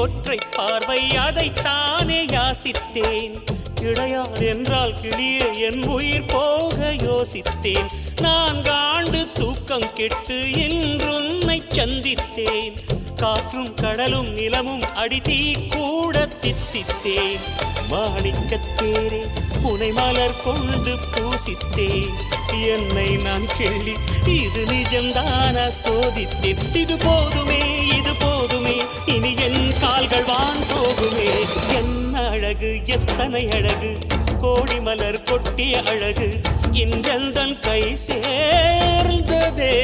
ஒற்றை பார்வை அதைத்தானே யாசித்தேன். கிடையாது என்றால் கிளியே என் உயிர் போக யோசித்தேன். 4 ஆண்டு தூக்கம் கெட்டு இன்றுன்னை சந்தித்தேன். காற்றும் கடலும் நிலமும் அடித்தீ கூட தித்தித்தேன். மாணிக்கத்தேரே புனை மலர் கொண்டு பூசித்தேன். என்னை நான் கிள்ளி இது நிஜம்தான சோதித்தேன். இது போதுமே இது போதுமே இனி என் கால்கள் வான் போகுமே. என்ன அழகு எத்தனை அழகு கோடி மலர் கொட்டிய அழகு இன்றெந்தன் கை சேர்ந்ததே.